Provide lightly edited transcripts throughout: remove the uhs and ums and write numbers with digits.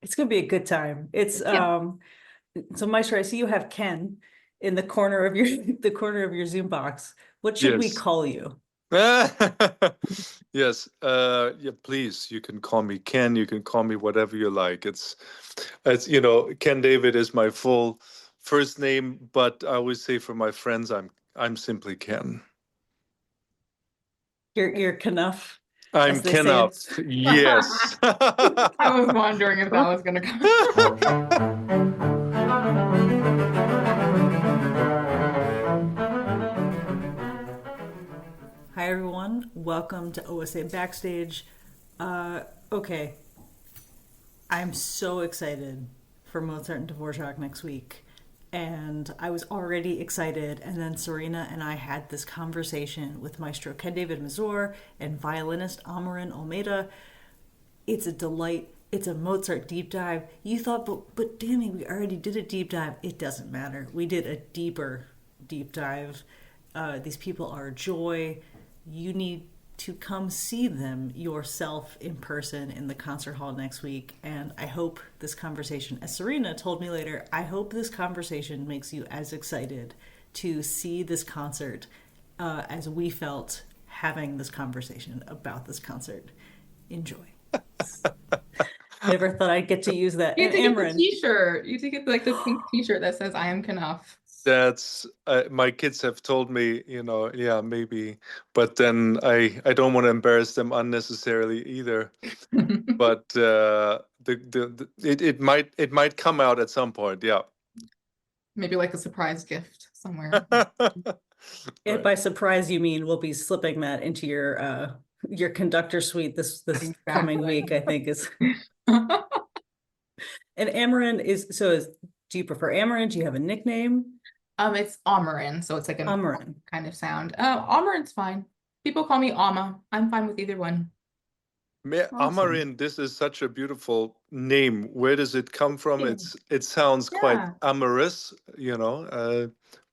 It's gonna be a good time. It's Yeah. so Maestro, I see you have Ken in the corner of your the corner of your Zoom box. What should we Yes. call you? Yes. Yeah, please, you can call me Ken, you can call me whatever you like. It's Ken David is my full first name, but I always say for my friends I'm simply Ken. You're kenough, I'm as they say. Kenough. Yes. I was wondering if that was going to come. Hi everyone, welcome to OSA Backstage. Okay, I'm so excited for Mozart and Dvorak next week. And I was already excited, and then Serena and I had this conversation with Maestro Ken David Masur and violinist Amaryn Olmeda. It's a delight. It's a Mozart deep dive. You thought, but Danny, we already did a deep dive. It doesn't matter. We did a deeper deep dive. These people are a joy. You need to come see them yourself in person in the concert hall next week. And I hope this conversation, as Serena told me later, I hope this conversation makes you as excited to see this concert as we felt having this conversation about this concert. Enjoy. Never thought I'd get to use that. You And have to get the Amaryn. t-shirt. You have to get like the pink t-shirt that says I am kenough. That's my kids have told me, yeah, maybe, but then I don't want to embarrass them unnecessarily either. But it might come out at some point, yeah. Maybe like a surprise gift somewhere. If Right. by surprise you mean we'll be slipping that into your conductor suite this coming Exactly. week, I think is. And Amaryn do you prefer Amaryn? Do you have a nickname? It's Amaryn, so it's like an Amaryn. kind of sound. Amaryn's fine. People call me Ama. I'm fine with either one. Awesome. Amaryn, this is such a beautiful name. Where does it come from? Yeah. It sounds quite Yeah. amorous,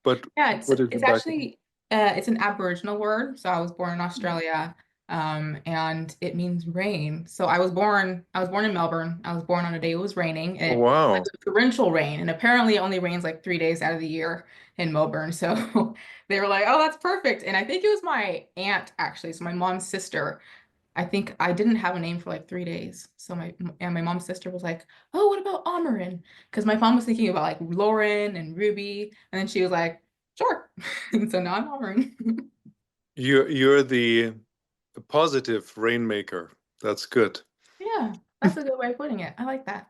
but Yeah, what is it's it back? actually it's an Aboriginal word. So I was born in Australia, and it means rain. So I was born in Melbourne. I was born on a day it was raining, and Oh, it was wow. like torrential rain. And apparently it only rains like 3 days out of the year in Melbourne. So they were like, "Oh, that's perfect." And I think it was my aunt actually, so my mom's sister. I think I didn't have a name for like 3 days. So my mom's sister was like, "Oh, what about Amaryn?" Because my mom was thinking about like Lauren and Ruby, and then she was like, "Sure." And so now I'm Amaryn. You're the positive rainmaker. That's good. Yeah, that's a good way of putting it. I like that.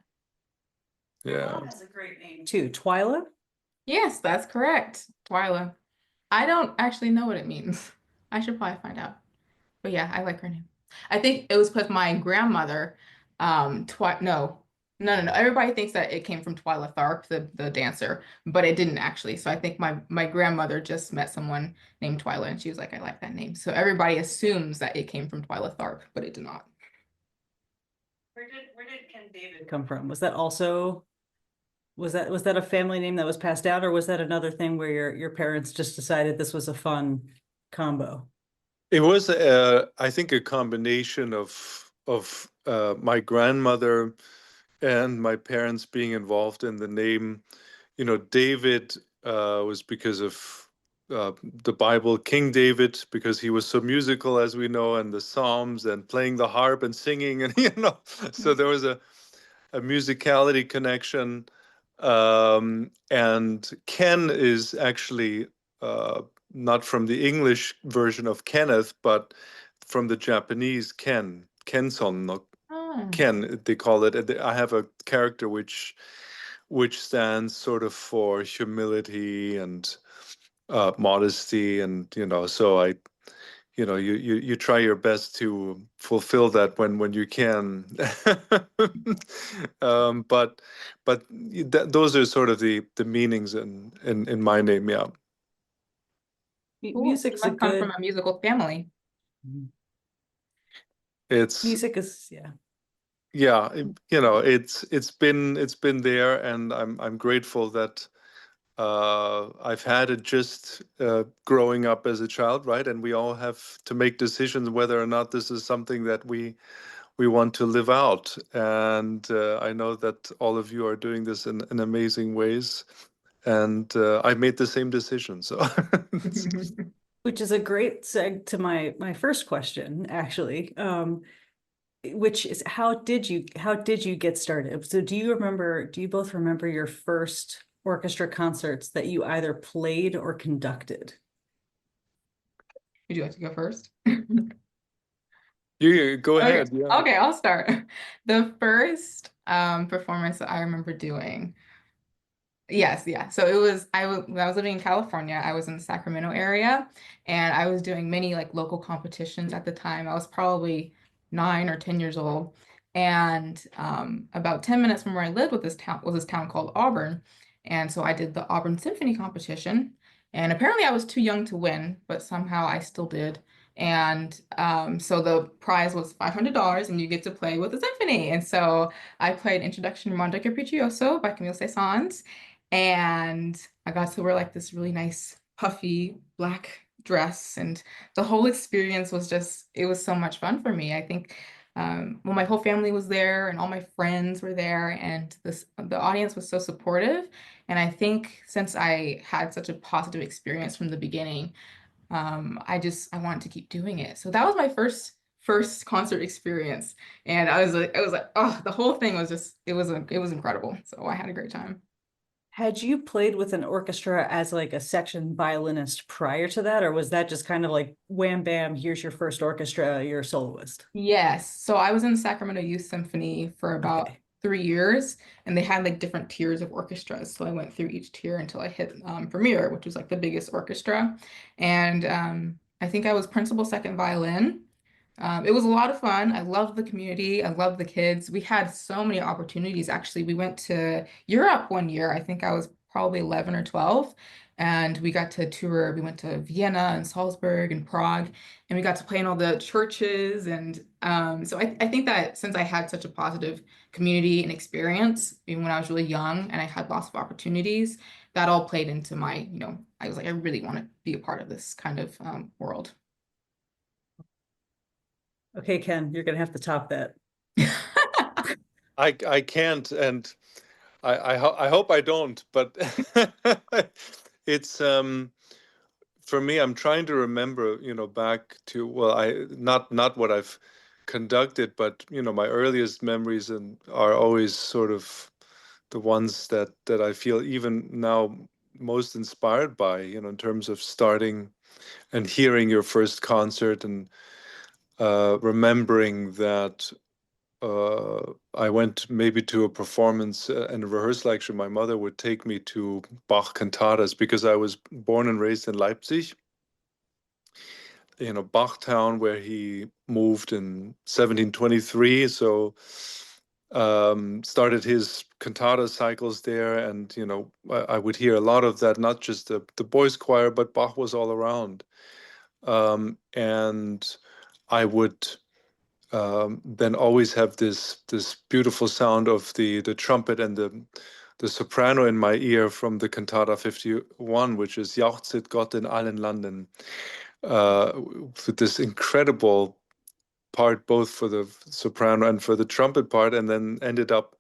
Your Yeah. mom has a great name too, Twyla. Yes, that's correct. Twyla. I don't actually know what it means. I should probably find out. But yeah, I like her name. I think it was because my grandmother, no. Everybody thinks that it came from Twyla Tharp, the dancer, but it didn't actually. So I think my grandmother just met someone named Twyla, and she was like, "I like that name." So everybody assumes that it came from Twyla Tharp, but it did not. Where did Ken David come from? Was that a family name that was passed down, or was that another thing where your parents just decided this was a fun combo? It was, I think, a combination of my grandmother and my parents being involved in the name. David was because of the Bible, King David, because he was so musical, as we know, and the Psalms and playing the harp and singing, and so there was a musicality connection. And Ken is actually not from the English version of Kenneth, but from the Japanese Kenson no Oh. Ken, they call it. And I have a character which stands sort of for humility and modesty, and so you try your best to fulfill that when you can. But those are sort of the meanings in my name, yeah. Cool. So you Music's a must come from good a musical family. It's music is yeah. yeah, it's been there, and I'm grateful that I've had it just growing up as a child, right? And we all have to make decisions whether or not this is something that we we want to live out. And I know that all of you are doing this in amazing ways. And I made the same decision. So Which is a great seg to my first question, actually. Which is how did you get started? So do you both remember your first orchestra concerts that you either played or conducted? Would you like to go first? you go Okay, ahead. Yeah. okay, I'll start. The first performance that I remember doing. Yes, yeah. So it was when I was living in California, I was in the Sacramento area and I was doing many like local competitions at the time. I was probably 9 or 10 years old. And about 10 minutes from where I lived with this town called Auburn. And so I did the Auburn Symphony competition. And apparently I was too young to win, but somehow I still did. And so the prize was $500 and you get to play with the symphony. And so I played Introduction to Mondo Capriccioso by Camille Saint-Saëns, and I got to wear like this really nice puffy black dress, and the whole experience was just, it was so much fun for me. I think well, my whole family was there and all my friends were there, and the audience was so supportive. And I think since I had such a positive experience from the beginning, I wanted to keep doing it. So that was my first concert experience, and I was like, oh, the whole thing was just, it was incredible. So I had a great time. Had you played with an orchestra as like a section violinist prior to that, or was that just kind of like wham bam, here's your first orchestra, you're a soloist? Yes. So I was in the Sacramento Youth Symphony for about Okay. 3 years, and they had like different tiers of orchestras. So I went through each tier until I hit Premier, which was like the biggest orchestra. And I think I was principal second violin. It was a lot of fun. I loved the community. I loved the kids. We had so many opportunities. Actually, we went to Europe one year. I think I was probably 11 or 12. And we got to tour. We went to Vienna and Salzburg and Prague, and we got to play in all the churches. And so I think that since I had such a positive community and experience, even when I was really young and I had lots of opportunities, that all played into my, I was like, I really want to be a part of this kind of world. Okay, Ken, you're gonna have to top that. I can't, and I hope I don't, but it's for me, I'm trying to remember, back to, well, I not what I've conducted, but my earliest memories and are always sort of the ones that I feel even now most inspired by, in terms of starting and hearing your first concert, and remembering that I went maybe to a performance and a rehearsal. Actually, my mother would take me to Bach cantatas because I was born and raised in Leipzig, Bach town, where he moved in 1723. So started his cantata cycles there, and I would hear a lot of that, not just the boys' choir, but Bach was all around, and I would then always have this beautiful sound of the trumpet and the soprano in my ear from the cantata 51, which is Jauchzet Gott in allen Landen, with this incredible part both for the soprano and for the trumpet part, and then ended up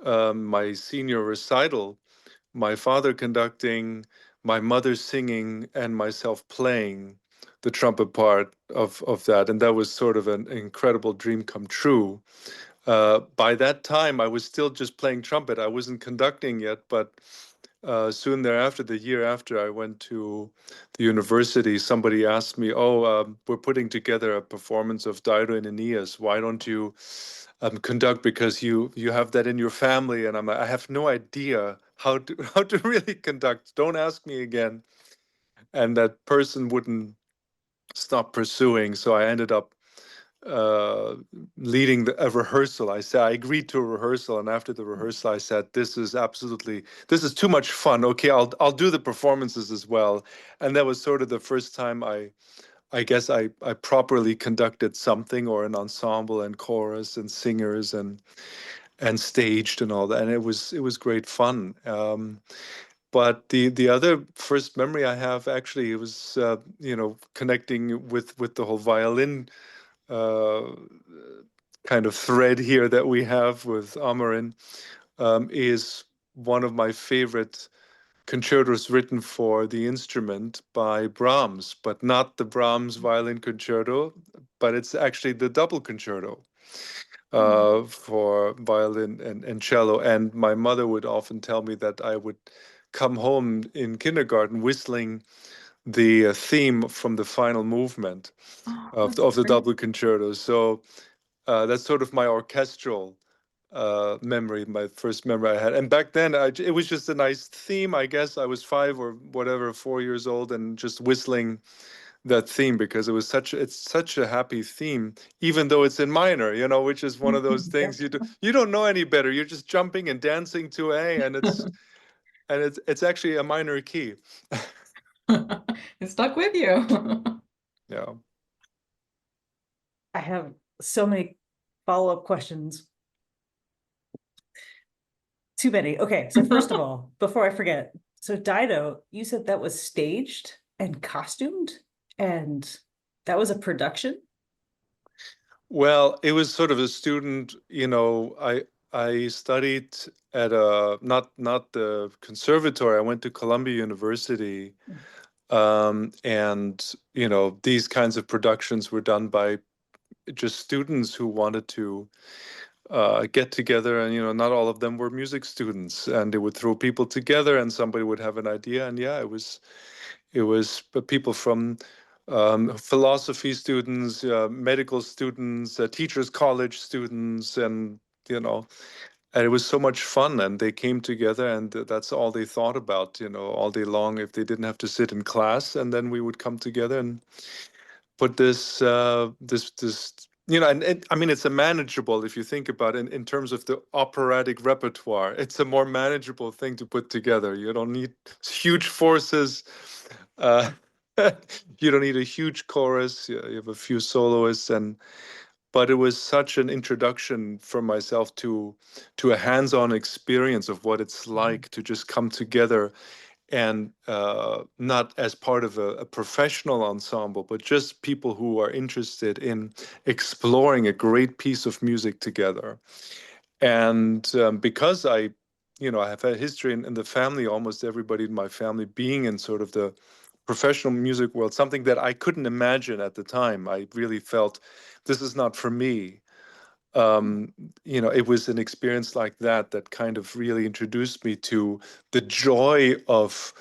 my senior recital, my father conducting, my mother singing, and myself playing the trumpet part of that. And that was sort of an incredible dream come true. By that time, I was still just playing trumpet. I wasn't conducting yet, but soon thereafter, the year after I went to the university, somebody asked me, "Oh, we're putting together a performance of Dido and Aeneas. Why don't you conduct, because you have that in your family?" And I'm like, I have no idea how to how to really conduct. Don't ask me again. And that person wouldn't stop pursuing, so I ended up uh, leading a rehearsal. I agreed to a rehearsal, and after the rehearsal, I said, this is too much fun. Okay, I'll do the performances as well." And that was sort of the first time I guess I properly conducted something, or an ensemble and chorus and singers and staged and all that, and it was great fun. But the other first memory I have, actually, it was connecting with the whole violin uh, kind of thread here that we have with Amaryn, is one of my favorite concertos written for the instrument by Brahms, but not the Brahms violin concerto, but it's actually the double concerto for violin and cello. And my mother would often tell me that I would come home in kindergarten whistling the theme from the final movement Oh, of that's the great. double concerto. So that's sort of my orchestral memory, my first memory I had. And back then, it was just a nice theme. I guess I was 5 or whatever, 4 years old, and just whistling that theme because it's such a happy theme, even though it's in minor, which is one of those things you don't know any better. You're just jumping and dancing to A, and it's actually a minor key. It stuck with you. Yeah. I have so many follow-up questions. Too many. Okay, so first of all, before I forget, so Dido, you said that was staged and costumed, and that was a production? Well, it was sort of a student, I studied at not the conservatory. I went to Columbia University, and these kinds of productions were done by just students who wanted to get together, and not all of them were music students, and they would throw people together, and somebody would have an idea, and yeah, it was people from philosophy students, medical students, teachers college students, and you know and it was so much fun, and they came together, and that's all they thought about, all day long, if they didn't have to sit in class. And then we would come together and put this and I mean, it's a manageable, if you think about it in terms of the operatic repertoire, it's a more manageable thing to put together. You don't need huge forces. uh you don't need a huge chorus. You have a few soloists, but it was such an introduction for myself to a hands-on experience of what it's like to just come together, and not as part of a professional ensemble, but just people who are interested in exploring a great piece of music together. And because I have a history in the family, almost everybody in my family being in sort of the professional music world, something that I couldn't imagine at the time. I really felt this is not for me. um, it was an experience like that kind of really introduced me to the joy of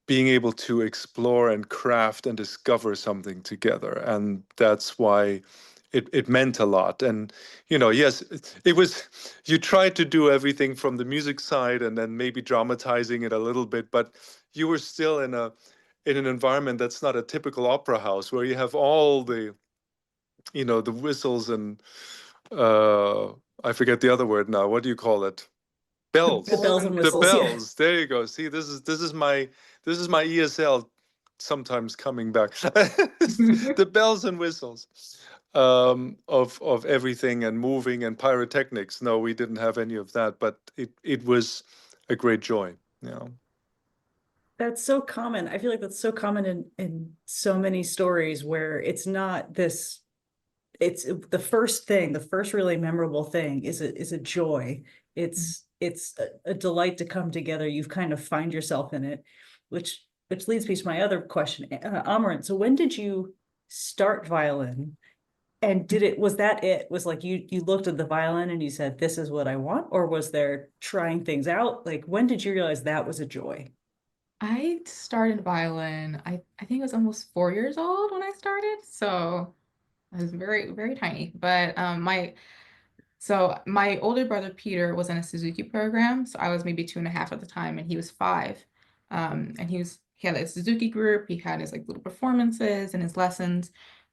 being able to explore and craft and discover something together. And that's why it meant a lot. And, yes, it was, you tried to do everything from the music side and then maybe dramatizing it a little bit, but you were still in an environment that's not a typical opera house where you have all the whistles and uh I forget the other word now. What do you call it? The Bells. bells and The whistles, yeah. bells. There you go. See, this is my ESL sometimes coming back. The bells and whistles of everything and moving and pyrotechnics. No, we didn't have any of that, but it was a great joy. Yeah. That's so common. I feel like that's so common in so many stories where it's not this, it's the first thing, the first really memorable thing is a joy. It's a delight to come together. You've kind of find yourself in it, which leads me to my other question. Amaranth, so when did you start violin? And was that it? Was like you looked at the violin and you said, this is what I want? Or was there trying things out? Like when did you realize that was a joy? I started violin, I think I was almost 4 years old when I started. So I was very, very tiny. But my older brother Peter was in a Suzuki program, so I was maybe 2.5 at the time, and he was 5. And he had a Suzuki group. He had his like little performances and his lessons,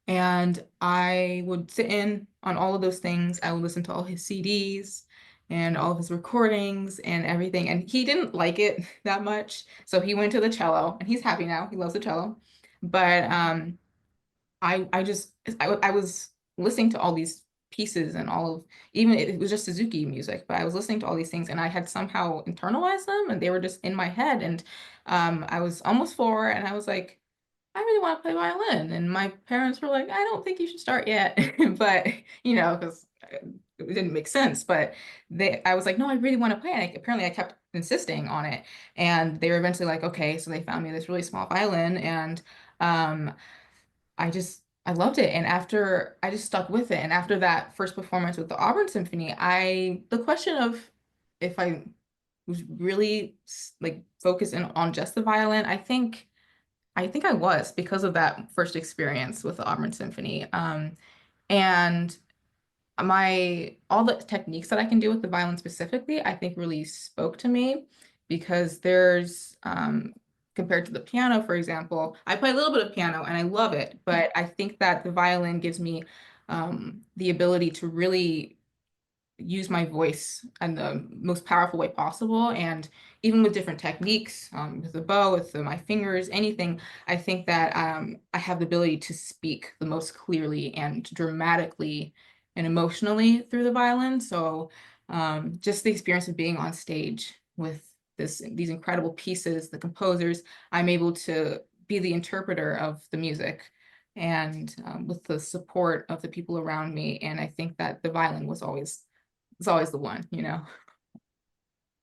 and I would sit in on all of those things. I would listen to all his CDs and all of his recordings and everything. And he didn't like it that much, so he went to the cello, and he's happy now. He loves the cello, but I was listening to all these pieces and all of, even it was just Suzuki music, but I was listening to all these things and I had somehow internalized them and they were just in my head. And I was almost 4 and I was like, I really want to play violin. And my parents were like, I don't think you should start yet. But, because it didn't make sense, but I was like, no, I really want to play. And apparently I kept insisting on it. And they were eventually like, okay, so they found me this really small violin, and um, I loved it. And after I just stuck with it. And after that first performance with the Auburn Symphony, the question of if I was really like focused in on just the violin, I think I was, because of that first experience with the Auburn Symphony. And my all the techniques that I can do with the violin specifically, I think really spoke to me, because there's compared to the piano, for example, I play a little bit of piano and I love it, but I think that the violin gives me the ability to really use my voice in the most powerful way possible. And even with different techniques, with the bow, with my fingers, anything, I think that I have the ability to speak the most clearly and dramatically and emotionally through the violin. So just the experience of being on stage with these incredible pieces, the composers, I'm able to be the interpreter of the music, and with the support of the people around me. And I think that the violin was always it's always the one, you know?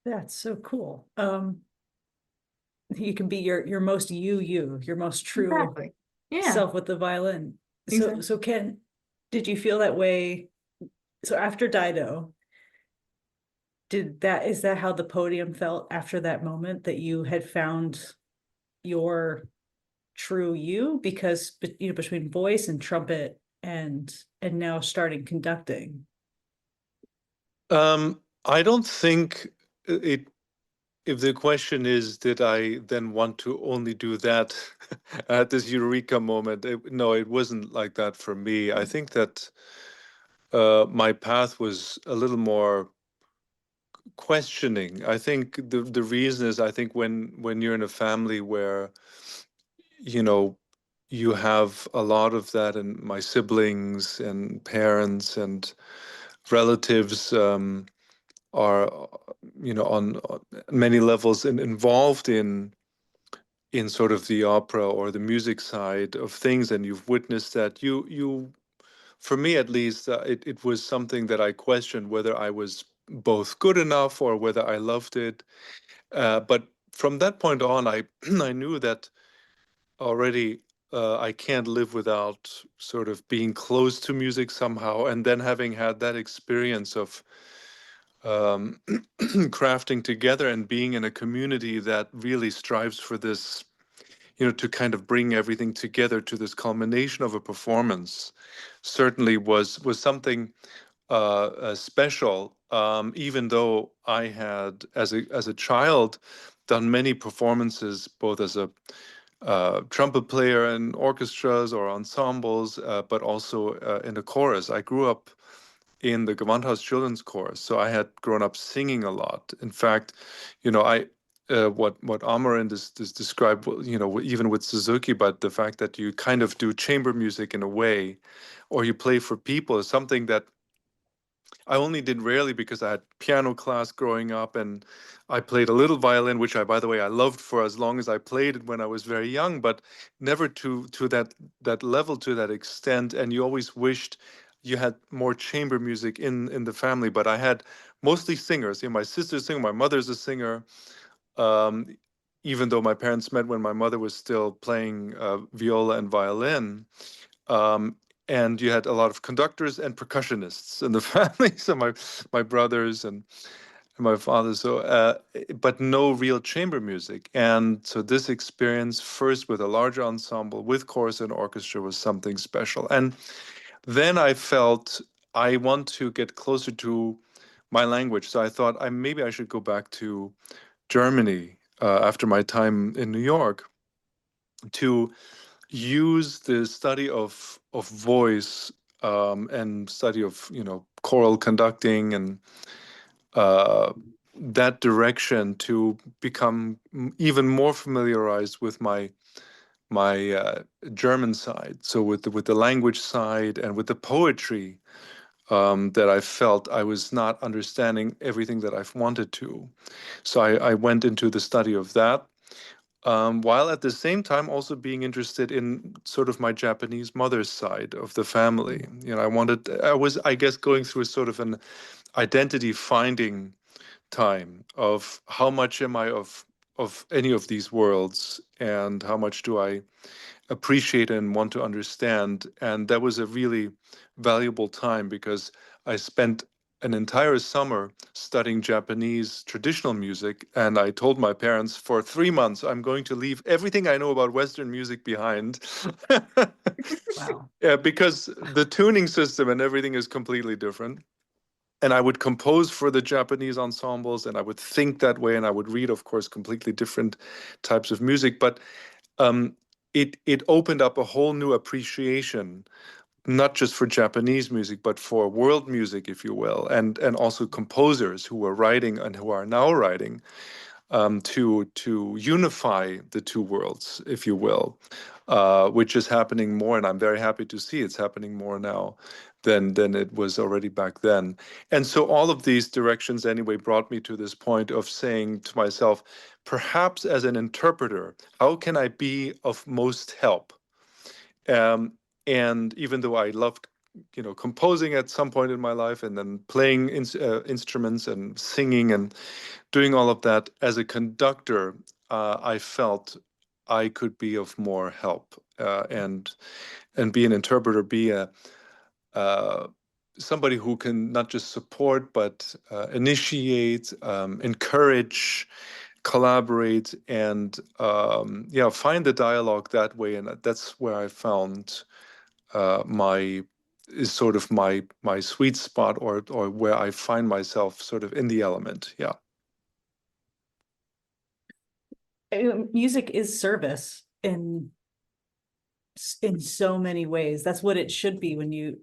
That's so cool. You can be your most your most true Exactly. Yeah, self with the violin. exactly. So Ken, did you feel that way? So after Dido, is that how the podium felt after that moment, that you had found your true you? Because between voice and trumpet and now starting conducting. I don't think it. If the question is, did I then want to only do that at this eureka moment? No, it wasn't like that for me. I think that my path was a little more questioning. I think the reason is, I think when you're in a family where, you know, you have a lot of that, and my siblings and parents and relatives are, on many levels involved in sort of the opera or the music side of things, and you've witnessed that. For me at least, it was something that I questioned, whether I was both good enough or whether I loved it. But from that point on, I I knew that already. I can't live without sort of being close to music somehow, and then having had that experience of um, crafting together and being in a community that really strives for this, to kind of bring everything together to this culmination of a performance, certainly was something special. Even though I had, as a child, done many performances, both as a trumpet player in orchestras or ensembles, but also in the chorus. I grew up in the Gewandhaus Children's Chorus, so I had grown up singing a lot. In fact, I what Amaryn is described, even with Suzuki, but the fact that you kind of do chamber music in a way, or you play for people, is something that I only did rarely, because I had piano class growing up, and I played a little violin, which by the way, I loved for as long as I played it when I was very young, but never to that level, to that extent. And you always wished you had more chamber music in the family. But I had mostly singers. My sister's a singer, my mother's a singer. Um, Even though my parents met when my mother was still playing viola and violin. Um, and you had a lot of conductors and percussionists in the family. So my brothers and my father. So, but no real chamber music. And so this experience, first with a larger ensemble, with chorus and orchestra, was something special. And then I felt I want to get closer to my language. So I thought maybe I should go back to Germany after my time in New York, to use the study of voice, and study of choral conducting, and uh, that direction, to become even more familiarized with my German side. So with the language side and with the poetry, that I felt I was not understanding everything that I've wanted to. So I went into the study of that. while at the same time also being interested in sort of my Japanese mother's side of the family. You know, I was, I guess, going through sort of an identity finding time of how much am I of any of these worlds, and how much do I appreciate and want to understand. And that was a really valuable time because I spent an entire summer studying Japanese traditional music. And I told my parents for 3 months, I'm going to leave everything I know about Western music behind. Wow. Yeah, because the tuning system and everything is completely different. And I would compose for the Japanese ensembles, and I would think that way, and I would read, of course, completely different types of music. But um, it opened up a whole new appreciation, not just for Japanese music, but for world music, if you will, and also composers who were writing and who are now writing, to unify the two worlds, if you will, which is happening more, and I'm very happy to see it's happening more now than it was already back then. And so all of these directions anyway brought me to this point of saying to myself, perhaps as an interpreter, how can I be of most help? Um, and even though I loved, you know, composing at some point in my life, and then playing instruments and singing and doing all of that, as a conductor, I felt I could be of more help, and be an interpreter, be a uh, somebody who can not just support but initiate, encourage, collaborate, and yeah, find the dialogue that way. And that's where I found my is sort of my sweet spot, or where I find myself sort of in the element. Yeah. Music is service in so many ways. That's what it should be when you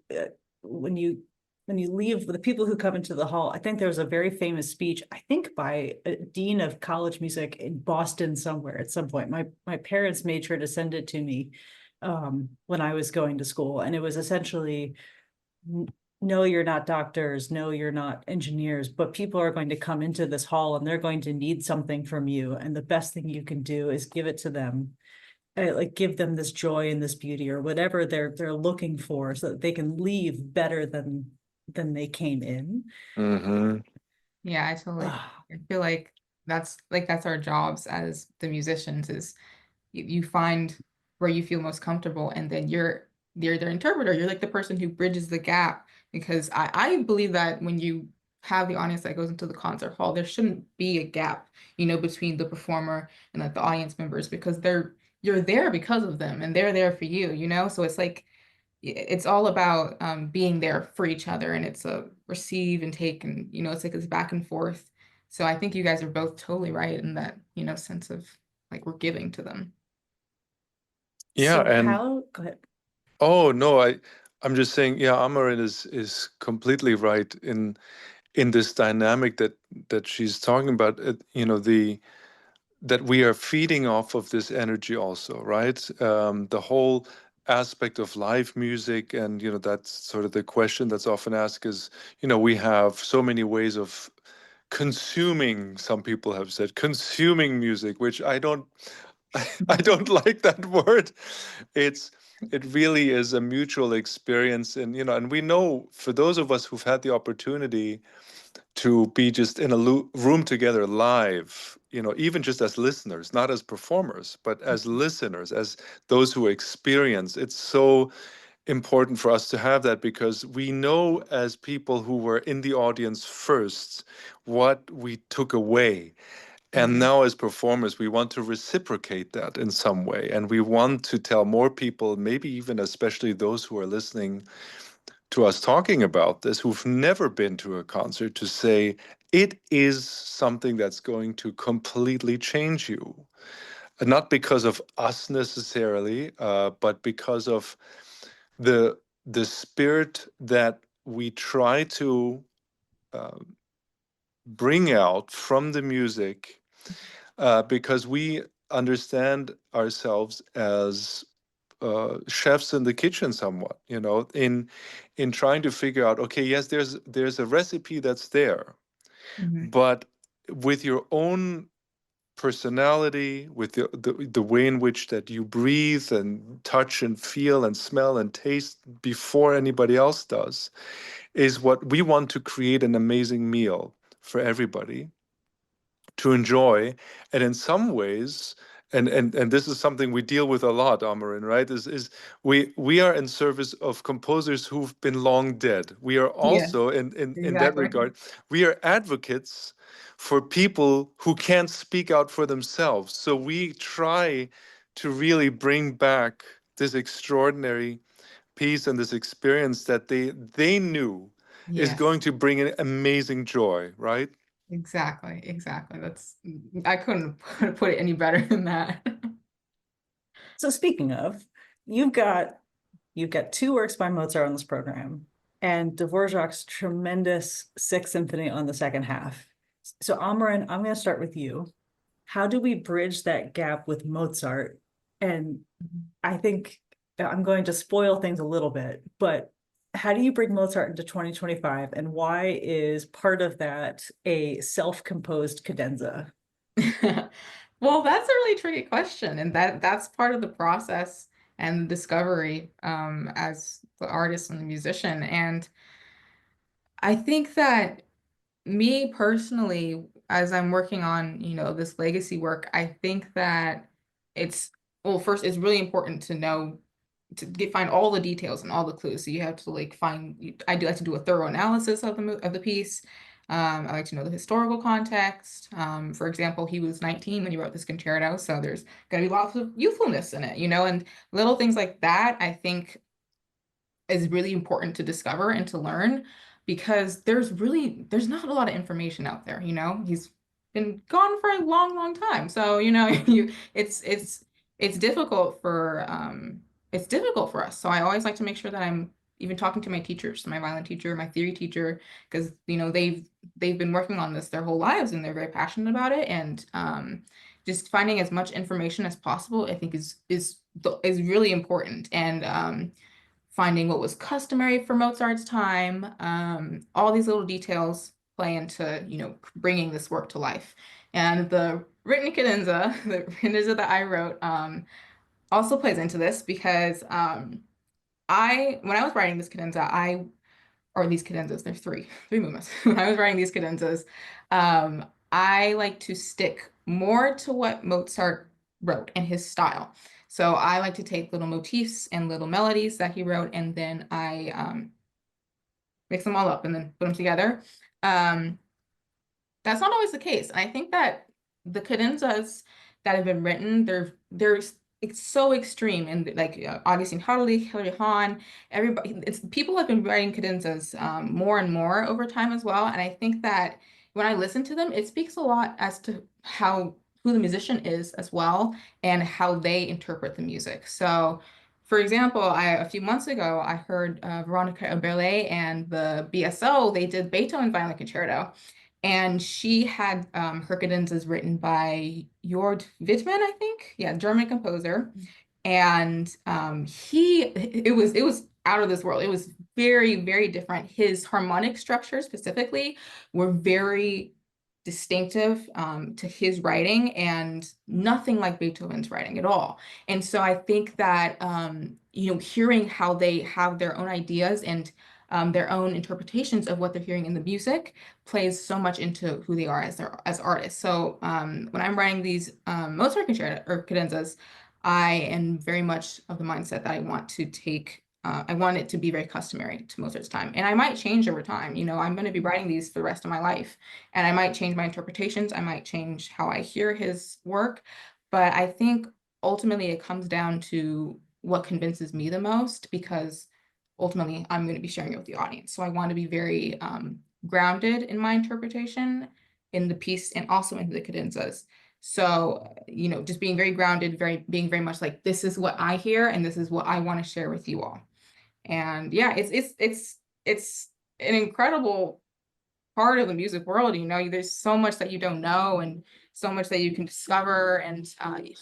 when you leave the people who come into the hall. I think there was a very famous speech, I think by a dean of college music in Boston somewhere at some point. My parents made sure to send it to me when I was going to school, and it was essentially, no, you're not doctors, no, you're not engineers, but people are going to come into this hall and they're going to need something from you, and the best thing you can do is give it to them, like give them this joy and this beauty or whatever they're looking for, so that they can leave better than they came in. Hmm. Yeah, I totally agree. Ah, I feel like that's our jobs as the musicians is you find where you feel most comfortable, and then you're their interpreter. You're like the person who bridges the gap, because I believe that when you have the audience that goes into the concert hall, there shouldn't be a gap, between the performer and like the audience members, because you're there because of them and they're there for you. So it's like it's all about being there for each other, and it's a receive and take, and it's like it's back and forth. So I think you guys are both totally right in that sense of like we're giving to them. Yeah, so and how go ahead. oh no, I'm just saying, yeah, Amaryn is completely right in this dynamic that she's talking about. The that we are feeding off of this energy also, right? The whole aspect of live music, and that's sort of the question that's often asked is, we have so many ways of consuming. Some people have said consuming music, which I don't like that word. It's it really is a mutual experience, and and we know, for those of us who've had the opportunity to be just in a room together live, even just as listeners, not as performers, but as listeners, as those who experience. It's so important for us to have that, because we know, as people who were in the audience first, what we took away. And Mhm. now, as performers, we want to reciprocate that in some way. And we want to tell more people, maybe even especially those who are listening to us talking about this, who've never been to a concert, to say it is something that's going to completely change you. Not because of us necessarily, but because of the the spirit that we try to uh, bring out from the music, because we understand ourselves as chefs in the kitchen somewhat, in trying to figure out, okay, yes, there's a recipe that's there, Mhm. but with your own personality, with the way in which that you breathe and touch and feel and smell and taste before anybody else does, is what we want to create an amazing meal for everybody to enjoy. And in some ways, and this is something we deal with a lot, Amaryn, right? Is we are in service of composers who've been long dead. We are Yeah, also in that exactly. regard, we are advocates for people who can't speak out for themselves. So we try to really bring back this extraordinary piece and this experience that they knew is Yes, going to bring an amazing joy, right? exactly, exactly. That's I couldn't put it any better than that. So speaking of, you've got you've got two works by Mozart on this program, and Dvorak's tremendous Sixth Symphony on the second half. So Amaryn, I'm going to start with you. How do we bridge that gap with Mozart? And I think I'm going to spoil things a little bit, but how do you bring Mozart into 2025? And why is part of that a self-composed cadenza? Well, that's a really tricky question, and that's part of the process and discovery as the artist and the musician. And I think that me personally, as I'm working on, this legacy work, I think that it's well, first, it's really important to know find all the details and all the clues. So you have to like I do like to do a thorough analysis of the piece. I like to know the historical context. For example, he was 19 when he wrote this concerto, so there's going to be lots of youthfulness in it, and little things like that, I think is really important to discover and to learn because there's not a lot of information out there, he's been gone for a long, long time. So, it's difficult for us. So I always like to make sure that I'm even talking to my teachers, my violin teacher, my theory teacher, because they've been working on this their whole lives and they're very passionate about it. And just finding as much information as possible, I think is really important. And finding what was customary for Mozart's time. All these little details play into, bringing this work to life. And the written cadenza, the cadenza that I wrote, also plays into this because when I was writing this cadenza, or these cadenzas, there's three movements. When I was writing these cadenzas, I like to stick more to what Mozart wrote and his style. So I like to take little motifs and little melodies that he wrote, and then I mix them all up and then put them together. That's not always the case. I think that the cadenzas that have been written, it's so extreme, and like Augustin Harley, Hilary Hahn, everybody, people have been writing cadenzas more and more over time as well. And I think that when I listen to them, it speaks a lot as to who the musician is as well and how they interpret the music. So, for example, a few months ago, I heard Veronica Eberle and the BSO, they did Beethoven Violin Concerto. And she had her cadenzas written by Jörg Wittmann, I think. Yeah, German composer. And it was out of this world. It was very, very different. His harmonic structure specifically were very distinctive to his writing and nothing like Beethoven's writing at all. And so I think that hearing how they have their own ideas and their own interpretations of what they're hearing in the music plays so much into who they are as artists. So when I'm writing these Mozart concerto or cadenzas, I am very much of the mindset that I want it to be very customary to Mozart's time. And I might change over time. I'm going to be writing these for the rest of my life. And I might change my interpretations. I might change how I hear his work. But I think ultimately it comes down to what convinces me the most, because ultimately I'm going to be sharing it with the audience. So I want to be very grounded in my interpretation in the piece and also in the cadenzas. So, just being very grounded, being very much like, this is what I hear and this is what I want to share with you all. And yeah, it's an incredible part of the music world. There's so much that you don't know and so much that you can discover, and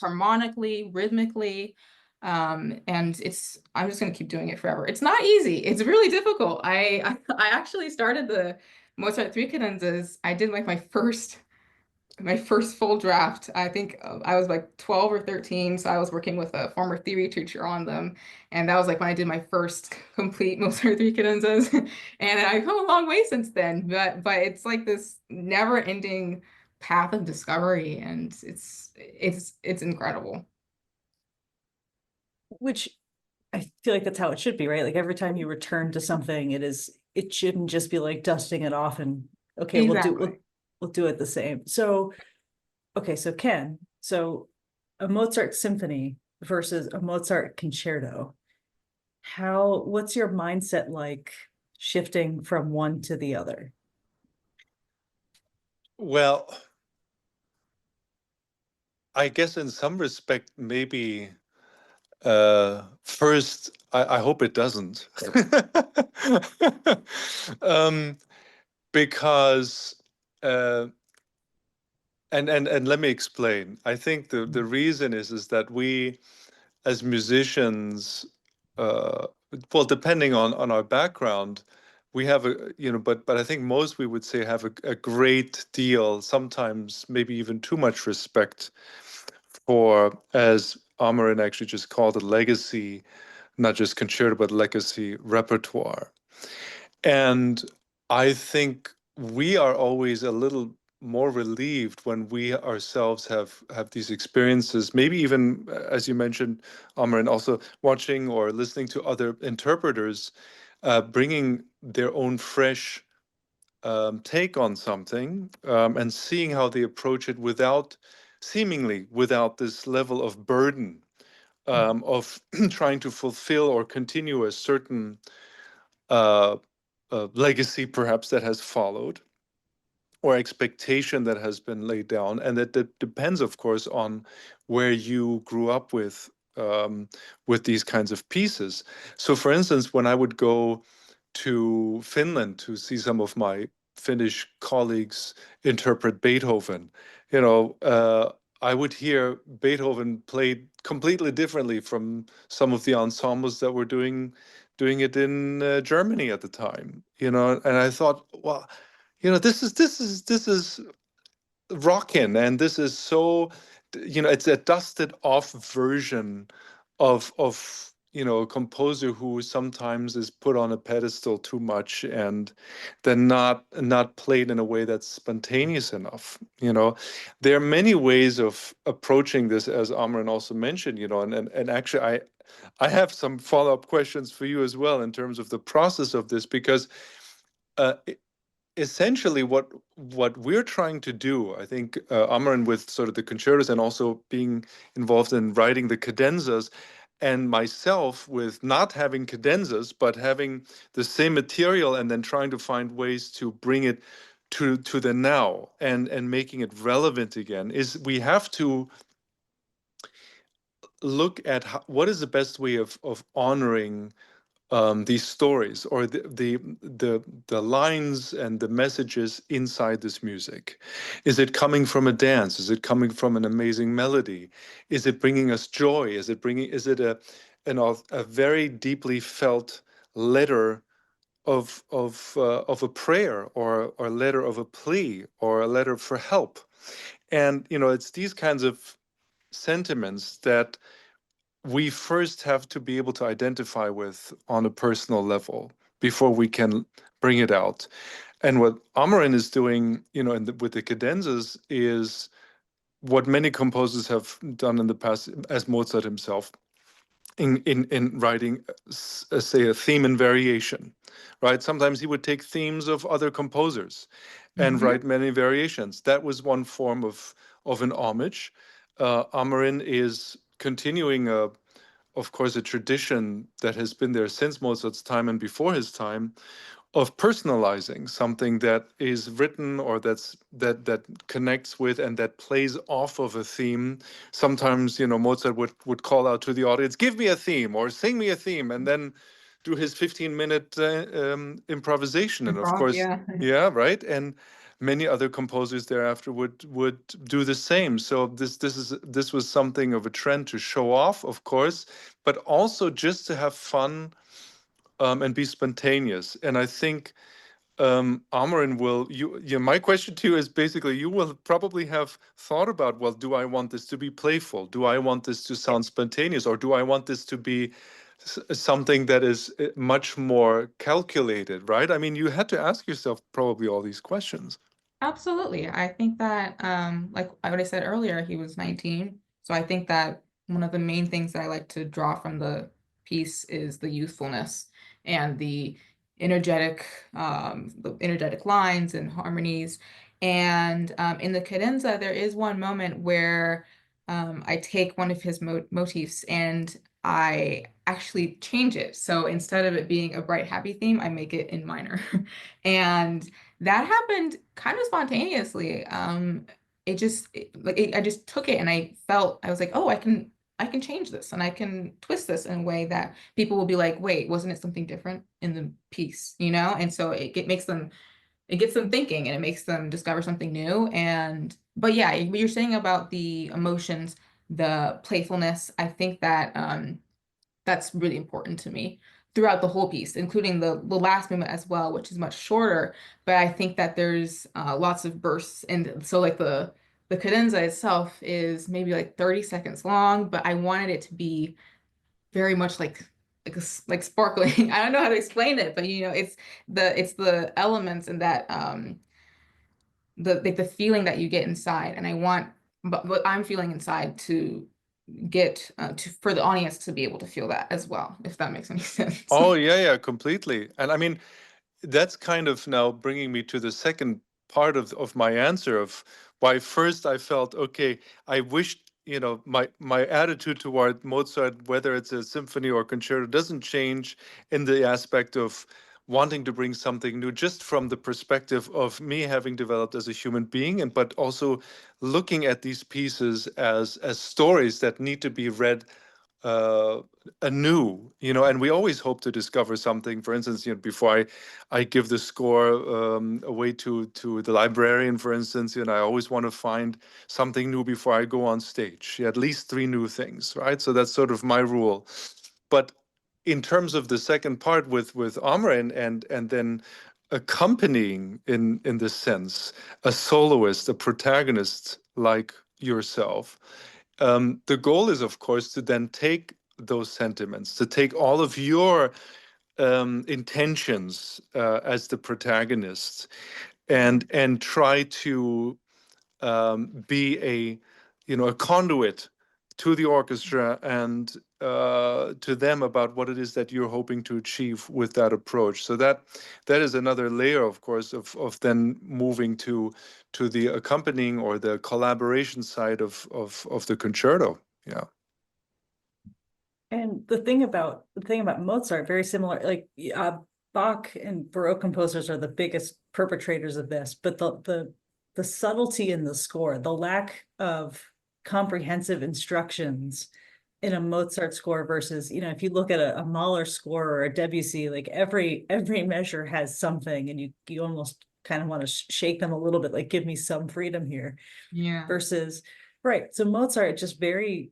harmonically, rhythmically. And I'm just going to keep doing it forever. It's not easy. It's really difficult. I actually started the Mozart 3 cadenzas. I did like my first my first full draft. I think I was like 12 or 13, so I was working with a former theory teacher on them, and that was like when I did my first complete Mozart three cadenzas, and I've come a long way since then. But it's like this never-ending path of discovery, and it's incredible. Which I feel like that's how it should be, right? Like every time you return to something, it shouldn't just be like dusting it off and okay, Exactly. we'll do it the same. So okay, so Ken, so a Mozart symphony versus a Mozart concerto. What's your mindset like shifting from one to the other? Well, I guess in some respect, maybe first, I hope it doesn't. um, because uh, and let me explain. I think the reason is that we as musicians, uh, well, depending on our background, we have a but I think most we would say have a great deal, sometimes maybe even too much respect for, as Amaryn actually just called it, legacy, not just concerto, but legacy repertoire. And I think we are always a little more relieved when we ourselves have these experiences, maybe even as you mentioned, Amr, and also watching or listening to other interpreters bringing their own fresh take on something, and seeing how they approach it without seemingly without this level of burden of trying to fulfill or continue a certain uh, legacy perhaps that has followed or expectation that has been laid down, and that depends of course on where you grew up with these kinds of pieces. So for instance, when I would go to Finland to see some of my Finnish colleagues interpret Beethoven, I would hear Beethoven played completely differently from some of the ensembles that were doing it in Germany at the time. And I thought, well, this is rockin', and this is so, it's a dusted off version of a composer who sometimes is put on a pedestal too much, and then not played in a way that's spontaneous enough. There are many ways of approaching this, as Amran also mentioned, and actually I have some follow-up questions for you as well in terms of the process of this, because uh, essentially what we're trying to do, I think, Amaran, with sort of the concertos and also being involved in writing the cadenzas, and myself with not having cadenzas but having the same material and then trying to find ways to bring it to the now and making it relevant again, is we have to look at what is the best way of honoring these stories, or the lines and the messages inside this music. Is it coming from a dance? Is it coming from an amazing melody? Is it bringing us joy? Is it a very deeply felt letter of a prayer, or a letter of a plea, or a letter for help? And it's these kinds of sentiments that we first have to be able to identify with on a personal level before we can bring it out. And what Amaryn is doing, with the cadenzas, is what many composers have done in the past, as Mozart himself, in writing, say, a theme and variation, right? Sometimes he would take themes of other composers and Hmm. write many variations. That was one form of an homage. Amaryn is continuing of course, a tradition that has been there since Mozart's time and before his time, of personalizing something that is written, or that connects with and that plays off of a theme. Sometimes, Mozart would call out to the audience, "Give me a theme," or "Sing me a theme," and then do his 15-minute improvisation. And of Improv, course, yeah. yeah, right. And many other composers thereafter would do the same. So this was something of a trend to show off, of course, but also just to have fun, and be spontaneous. And I think Amaryn, my question to you is basically, you will probably have thought about, well, do I want this to be playful? Do I want this to sound spontaneous? Or do I want this to be something that is much more calculated, right? I mean, you had to ask yourself probably all these questions. Absolutely. I think that, like I already said earlier, he was 19. So I think that one of the main things that I like to draw from the piece is the youthfulness and the energetic lines and harmonies. And in the cadenza, there is one moment where I take one of his motifs and I actually change it. So instead of it being a bright, happy theme, I make it in minor. And that happened kind of spontaneously. I just took it and I was like, oh, I can change this and I can twist this in a way that people will be like, wait, wasn't it something different in the piece, you know? And so it gets them thinking and it makes them discover something new. But yeah, what you're saying about the emotions, the playfulness, I think that that's really important to me throughout the whole piece, including the last movement as well, which is much shorter. But I think that there's lots of bursts, and so like the cadenza itself is maybe like 30 seconds long, but I wanted it to be very much like sparkling. I don't know how to explain it, but you know, it's the elements and that the feeling that you get inside, and I want what I'm feeling inside to get for the audience to be able to feel that as well, if that makes any sense. Oh, yeah, yeah, completely. And I mean, that's kind of now bringing me to the second part of my answer of why first I felt, okay, I wished, my attitude toward Mozart, whether it's a symphony or concerto, doesn't change in the aspect of wanting to bring something new, just from the perspective of me having developed as a human being, and but also looking at these pieces as stories that need to be read uh, anew, and we always hope to discover something. For instance, before I give the score away to the librarian, for instance, I always want to find something new before I go on stage. At least three new things, right? So that's sort of my rule. But in terms of the second part with Amaryn and then accompanying in this sense a soloist, a protagonist like yourself, the goal is, of course, to then take those sentiments, to take all of your intentions as the protagonist, and try to be a conduit to the orchestra and to them about what it is that you're hoping to achieve with that approach. So that is another layer, of course, of then moving to the accompanying or the collaboration side of the concerto. Yeah. And the thing about Mozart, very similar, like Bach and Baroque composers are the biggest perpetrators of this, but the subtlety in the score, the lack of comprehensive instructions in a Mozart score versus, if you look at a Mahler score or a Debussy, like every measure has something, and you almost kind of want to shake them a little bit, like give me some freedom here. Yeah. Versus, right. So Mozart just very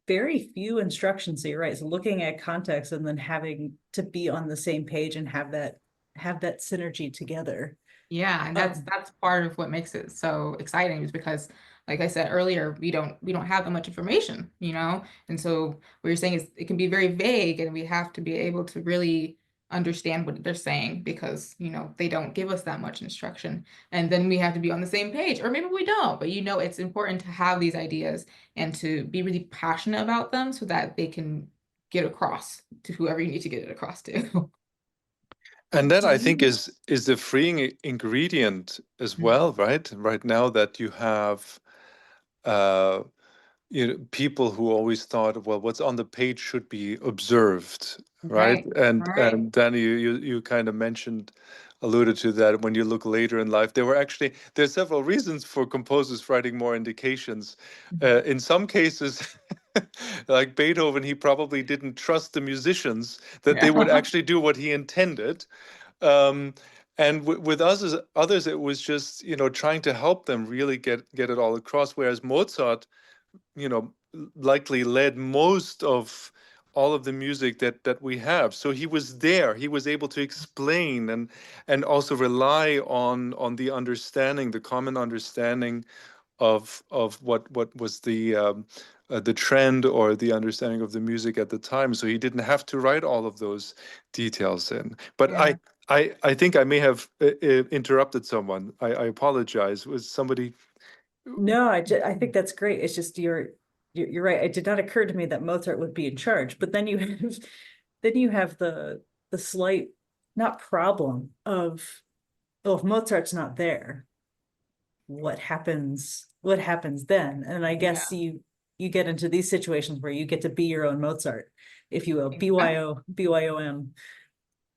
few instructions. So you're right. So looking at context and then having to be on the same page and have that synergy together. Yeah, and that's part of what makes it so exciting is because, like I said earlier, we don't have that much information, you know? And so what you're saying is it can be very vague and we have to be able to really understand what they're saying because, they don't give us that much instruction. And then we have to be on the same page, or maybe we don't, but it's important to have these ideas and to be really passionate about them so that they can get across to whoever you need to get it across to. And that, I think, is the freeing ingredient as well, right? Right now that you have uh, people who always thought, well, what's on the page should be observed, right? Right, right. And Danny, you kind of alluded to that. When you look later in life, there's several reasons for composers writing more indications. In some cases, like Beethoven, he probably didn't trust the musicians that they would Yeah. actually do what he intended. Um, and with us, others, it was just trying to help them really get it all across. Whereas Mozart, likely led most of all of the music that we have. So he was there. He was able to explain and also rely on the understanding, the common understanding of what was the trend or the understanding of the music at the time. So he didn't have to write all of those details in. But Yeah. I think I may have interrupted someone. I apologize. Was somebody? No, I think that's great. It's just you're right. It did not occur to me that Mozart would be in charge, but then you have the slight not problem of, oh, if Mozart's not there, what happens then? And I Yeah. guess you get into these situations where you get to be your own Mozart, if you will. Exactly. BYOM.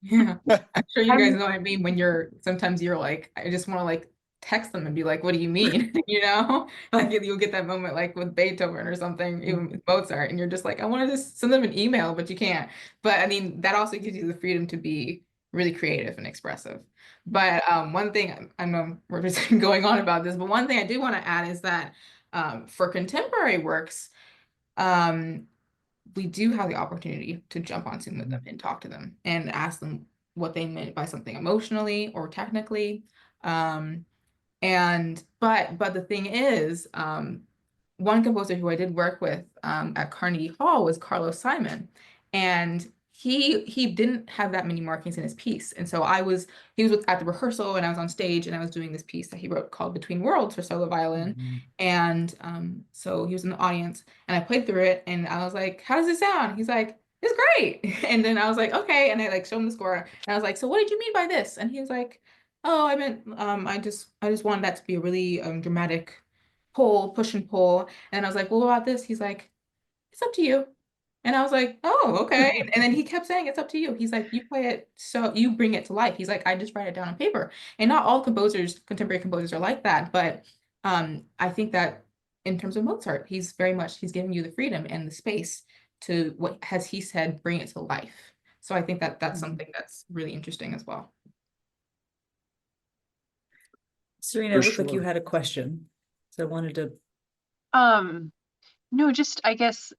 Yeah. I'm sure you guys I'm know what I mean when sometimes you're like, I just want to like text them and be like, what do you mean? You know, like you'll get that moment like with Beethoven or something, even with Mozart, and you're just like, I want to just send them an email, but you can't. But I mean, that also gives you the freedom to be really creative and expressive. But one thing, I know we're just going on about this, but one thing I do want to add is that for contemporary works, um, we do have the opportunity to jump on Zoom with them and talk to them and ask them what they meant by something emotionally or technically. Um, but the thing is, one composer who I did work with at Carnegie Hall was Carlos Simon, and he didn't have that many markings in his piece, and so he was at the rehearsal, and I was on stage, and I was doing this piece that he wrote called Between Worlds for solo violin, and so he was in the audience, and I played through it, and I was like, "How does it sound?" He's like, "It's great," and then I was like, "Okay," and I like showed him the score, and I was like, "So what did you mean by this?" And he was like, "Oh, I meant I just wanted that to be a really dramatic push and pull." And I was like, "Well, what about this?" He's like, "It's up to you." And I was like, "Oh, okay." And then he kept saying, "It's up to you." He's like, "You play it so you bring it to life." He's like, "I just write it down on paper." And not all contemporary composers are like that, but I think that in terms of Mozart, he's giving you the freedom and the space to, what has he said, bring it to life. So I think that that's something that's really interesting as well. Serena, For it looked like you sure. had a question. So I wanted to. Um, no, just I guess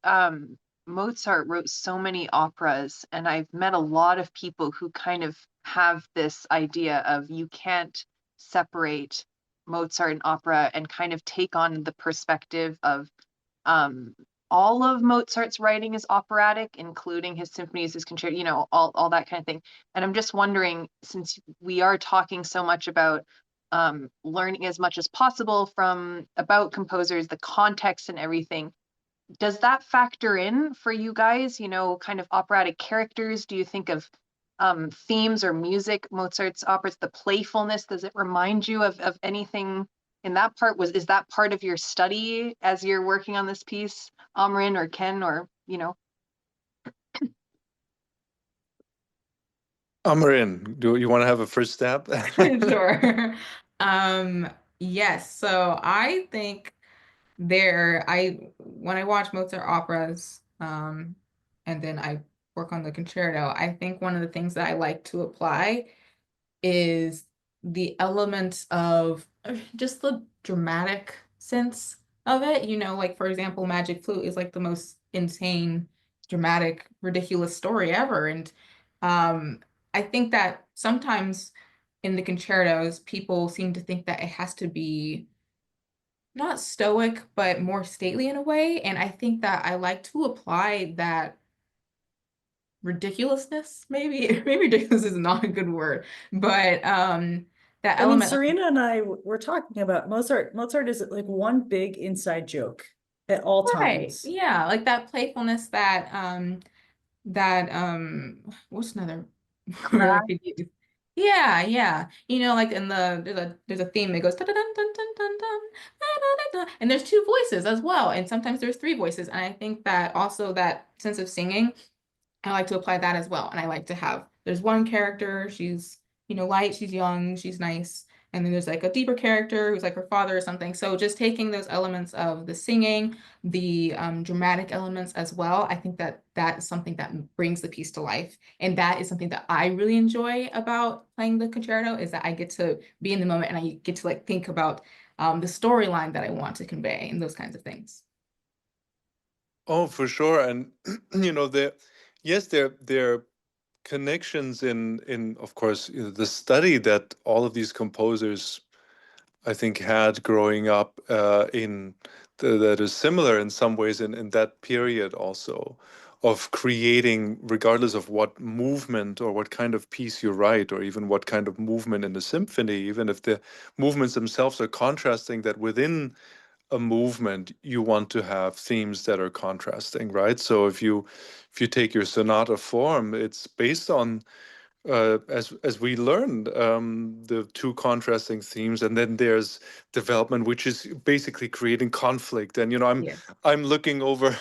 Mozart wrote so many operas, and I've met a lot of people who kind of have this idea of you can't separate Mozart and opera and kind of take on the perspective of um all of Mozart's writing is operatic, including his symphonies, his concerto, all that kind of thing. And I'm just wondering, since we are talking so much about learning as much as possible from about composers, the context and everything, does that factor in for you guys? Kind of operatic characters? Do you think of themes or music, Mozart's operas, the playfulness? Does it remind you of anything in that part? Is that part of your study as you're working on this piece, Amaryn or Ken, or Amaryn, do you want to have a first stab? Sure. Um, yes. So I think when I watch Mozart operas, and then I work on the concerto, I think one of the things that I like to apply is the elements of just the dramatic sense of it. Like for example, Magic Flute is like the most insane, dramatic, ridiculous story ever. And um, I think that sometimes in the concertos, people seem to think that it has to be not stoic, but more stately in a way. And I think that I like to apply that ridiculousness, maybe. Maybe ridiculous is not a good word, but that I mean, element of, Serena and I were talking about Mozart. Mozart is like one big inside joke at all right, times. yeah, like that playfulness that what's another word I could use? Yeah, yeah. Like in there's a theme that goes dun dun dun dun dun dun dun, and there's two voices as well, and sometimes there's three voices, and I think that also that sense of singing, I like to apply that as well. And I like to have, there's one character, she's, light, she's young, she's nice. And then there's like a deeper character who's like her father or something. So just taking those elements of the singing, the dramatic elements as well, I think that that is something that brings the piece to life. And that is something that I really enjoy about playing the concerto, is that I get to be in the moment and I get to like think about the storyline that I want to convey and those kinds of things. Oh, for sure. And there, yes, there are connections in of course, the study that all of these composers I think had growing up that is similar in some ways in that period also of creating, regardless of what movement or what kind of piece you write, or even what kind of movement in a symphony, even if the movements themselves are contrasting, that within a movement you want to have themes that are contrasting, right? So if you take your sonata form, it's based on as we learned, the two contrasting themes, and then there's development, which is basically creating conflict. And Yes. I'm looking over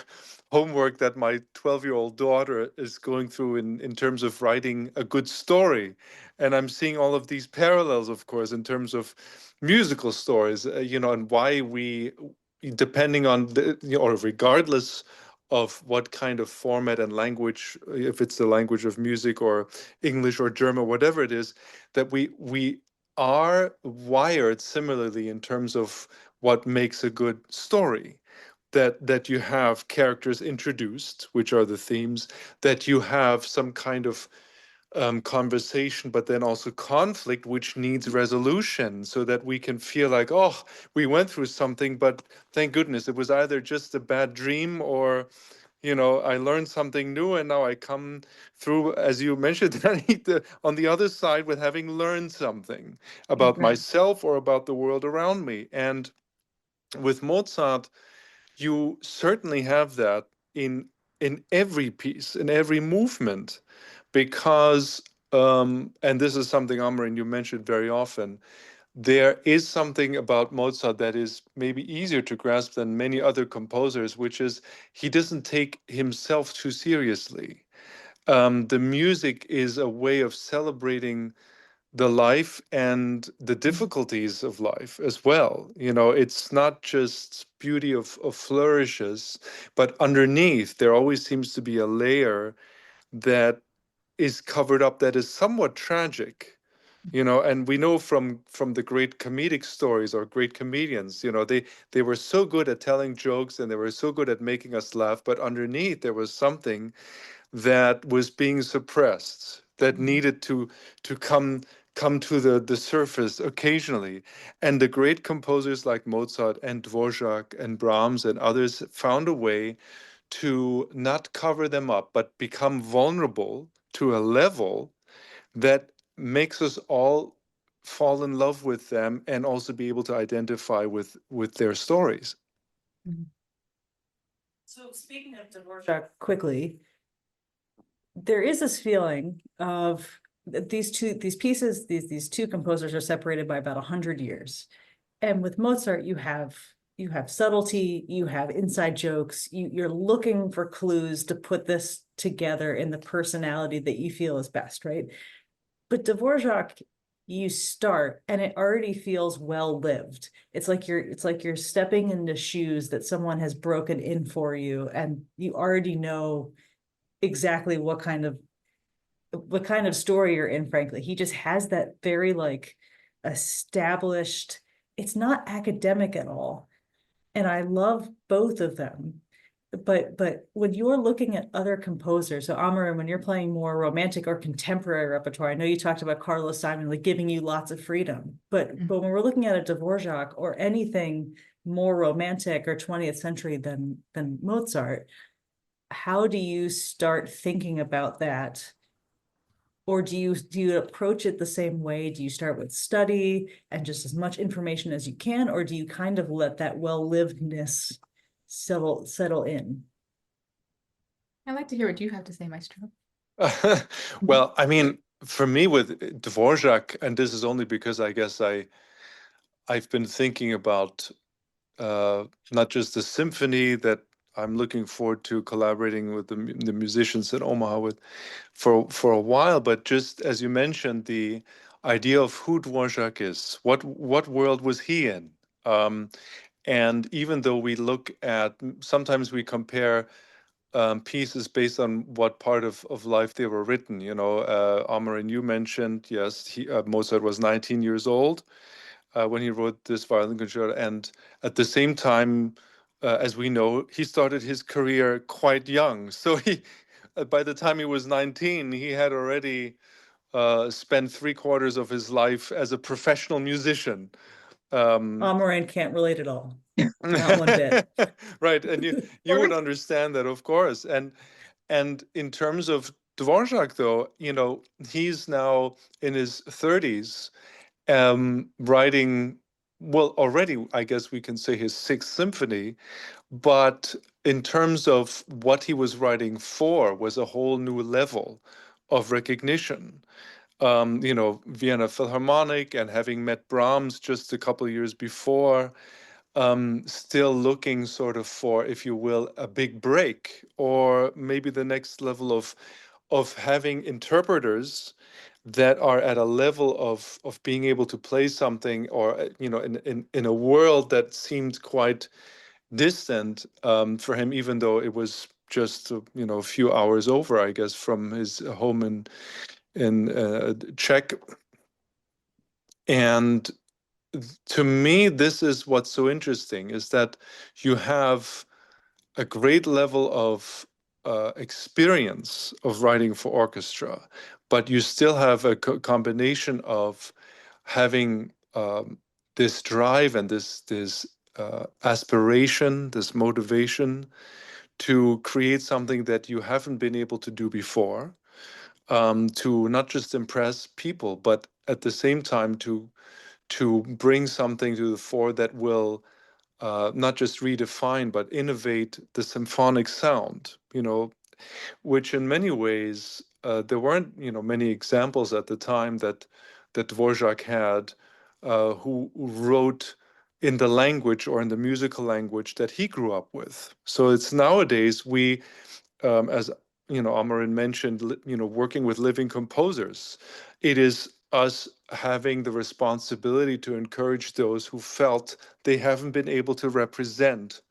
homework that my 12-year-old daughter is going through in terms of writing a good story, and I'm seeing all of these parallels, of course, in terms of musical stories, and why we, depending on or regardless of what kind of format and language, if it's the language of music or English or German, whatever it is, that we are wired similarly in terms of what makes a good story. That you have characters introduced, which are the themes, that you have some kind of conversation, but then also conflict, which needs resolution, so that we can feel like, oh, we went through something, but thank goodness it was either just a bad dream, or I learned something new, and now I come through, as you mentioned, Dani, on the other side with having learned something about Exactly. myself or about the world around me. And with Mozart, you certainly have that in every piece, in every movement, because and this is something, Amaryn, you mentioned very often. There is something about Mozart that is maybe easier to grasp than many other composers, which is he doesn't take himself too seriously. The music is a way of celebrating the life and the Mhm. difficulties of life as well. It's not just beauty of flourishes, but underneath there always seems to be a layer that is covered up, that is somewhat tragic. And we know from the great comedic stories or great comedians, they were so good at telling jokes, and they were so good at making us laugh, but underneath there was something that was being suppressed, that Mhm. needed to come to the surface occasionally. And the great composers like Mozart and Dvorak and Brahms and others found a way to not cover them up, but become vulnerable to a level that makes us all fall in love with them, and also be able to identify with their stories. Mhm. So speaking of Dvorak quickly, there is this feeling of that these two composers are separated by about 100 years. And with Mozart, you have subtlety, you have inside jokes, you're looking for clues to put this together in the personality that you feel is best, right? But Dvorak, you start and it already feels well lived. It's like you're stepping into shoes that someone has broken in for you, and you already know exactly what kind of story you're in, frankly. He just has that very like established, it's not academic at all. And I love both of them. But when you're looking at other composers, so Amaryn, when you're playing more romantic or contemporary repertoire, I know you talked about Carlos Simon like giving you lots of freedom, but when we're looking at a Dvorak or anything more romantic or 20th century than Mozart, how do you start thinking about that? Or do you approach it the same way? Do you start with study and just as much information as you can, or do you kind of let that well-livedness settle in? I'd like to hear what you have to say, Maestro. Well, I mean, for me with Dvorak, and this is only because I guess I've been thinking about not just the symphony that I'm looking forward to collaborating with the musicians in Omaha with for a while, but just as you mentioned, the idea of who Dvorak is, what world was he in? Um, and even though we look at, sometimes we compare pieces based on what part of life they were written. Amaryn, you mentioned, yes, Mozart was 19 years old when he wrote this violin concerto, and at the same time, as we know, he started his career quite young. So by the time he was 19, he had already spent 3/4 of his life as a professional musician. Amaryn can't relate at all. Not one bit. Right, and you would understand that, of course. And in terms of Dvorak, though, he's now in his 30s, writing, well, already, I guess we can say his Sixth Symphony, but in terms of what he was writing for was a whole new level of recognition. Vienna Philharmonic, and having met Brahms just a couple of years before, still looking sort of for, if you will, a big break, or maybe the next level of having interpreters that are at a level of being able to play something, or in a world that seemed quite distant, for him, even though it was just a few hours over, I guess, from his home in Czech. And to me, this is what's so interesting, is that you have a great level of experience of writing for orchestra, but you still have a combination of having this drive and this aspiration, this motivation to create something that you haven't been able to do before, to not just impress people, but at the same time to bring something to the fore that will not just redefine, but innovate the symphonic sound, which in many ways, there weren't, many examples at the time that Dvorak had, who wrote in the language or in the musical language that he grew up with. So it's nowadays we, as Amaryn mentioned, working with living composers, it is us having the responsibility to encourage those who felt they haven't been able to represent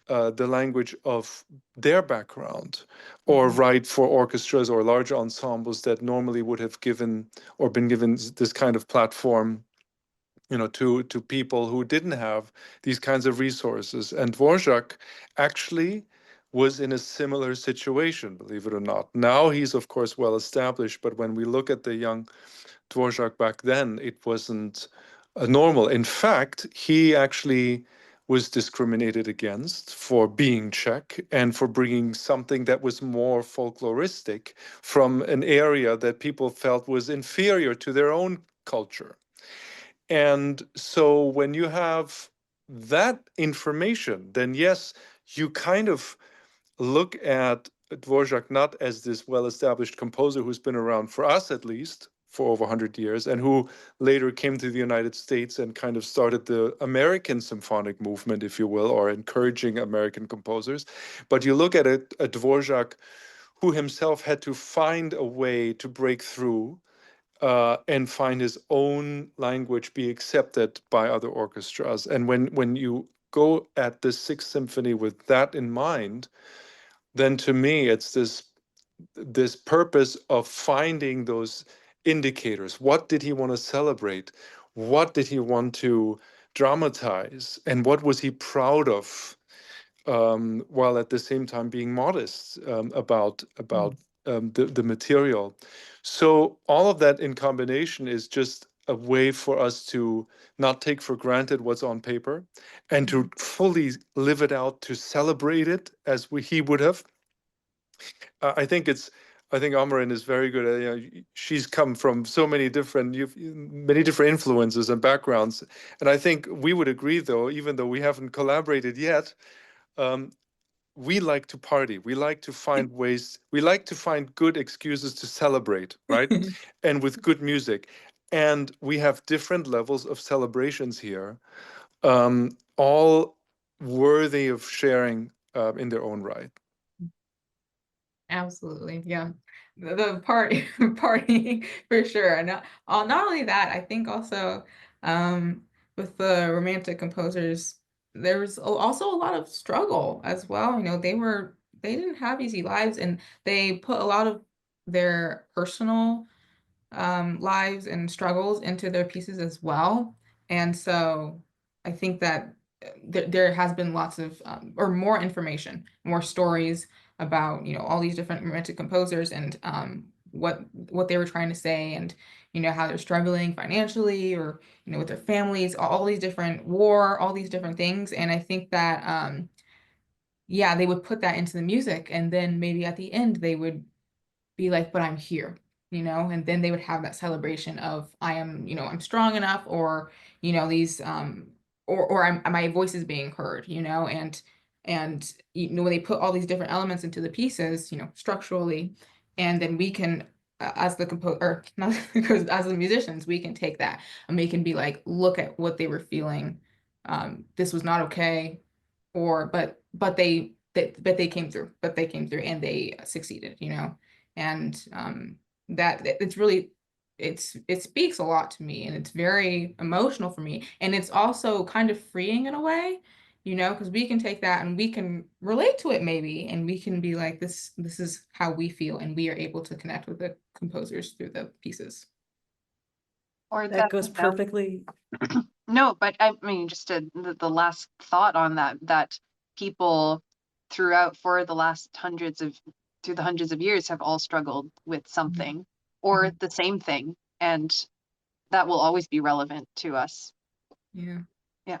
the language of their background, or write for orchestras or large ensembles that normally would have given or been given this kind of platform, to people who didn't have these kinds of resources. And Dvorak actually was in a similar situation, believe it or not. Now he's, of course, well established, but when we look at the young Dvorak back then, it wasn't normal. In fact, he actually was discriminated against for being Czech and for bringing something that was more folkloristic from an area that people felt was inferior to their own culture. And so when you have that information, then yes, you kind of look at Dvorak not as this well-established composer who's been around, for us at least, for over 100 years, and who later came to the United States and kind of started the American symphonic movement, if you will, or encouraging American composers. But you look at a Dvorak who himself had to find a way to break through and find his own language be accepted by other orchestras. And when you go at the Sixth Symphony with that in mind, then to me it's this purpose of finding those indicators. What did he want to celebrate? What did he want to dramatize? And what was he proud of? While at the same time being modest about the material. So all of that in combination is just a way for us to not take for granted what's on paper, and to fully live it out, to celebrate it as he would have. I think Amaryn is very good at, she's come from so many different influences and backgrounds, and I think we would agree, though, even though we haven't collaborated yet, we like to party. We like to find ways. We like to find good excuses to celebrate, right? And with good music. And we have different levels of celebrations here, all worthy of sharing in their own right. Absolutely, yeah. The party party for sure. And not only that, I think also with the romantic composers, there was also a lot of struggle as well. They didn't have easy lives, and they put a lot of their personal lives and struggles into their pieces as well. And so I think that there has been lots of or more information, more stories about, all these different romantic composers and what they were trying to say, and how they're struggling financially, or with their families, all these different all these different things. And I think that yeah, they would put that into the music, and then maybe at the end they would be like, but I'm here, and then they would have that celebration of I'm strong enough, or these or my voice is being heard, and when they put all these different elements into the pieces, structurally, and then we can as the composer, or not because as the musicians, we can take that and we can be like, look at what they were feeling. This was not okay, or but they came through, and they succeeded, and that it's really it speaks a lot to me, and it's very emotional for me, and it's also kind of freeing in a way, because we can take that and we can relate to it maybe, and we can be like, this is how we feel, and we are able to connect with the composers through the pieces. Or That goes perfectly. No, but I mean, just the last thought on that people throughout through the hundreds of years have all struggled with something or the same thing, and that will always be relevant to us. Yeah. Yeah.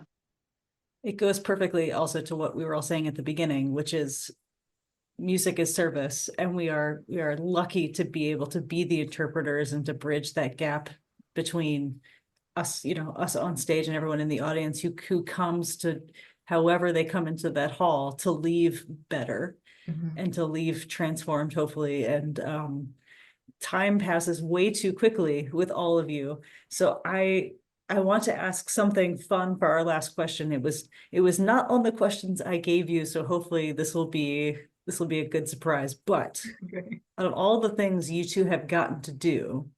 It goes perfectly also to what we were all saying at the beginning, which is music is service, and we are lucky to be able to be the interpreters and to bridge that gap between us, us on stage and everyone in the audience who comes to, however they come into that hall, to leave better and to leave transformed, hopefully. And time passes way too quickly with all of you. So I want to ask something fun for our last question. It was not on the questions I gave you, so hopefully this will be a good surprise. But Okay. out of all the things you two have gotten to do,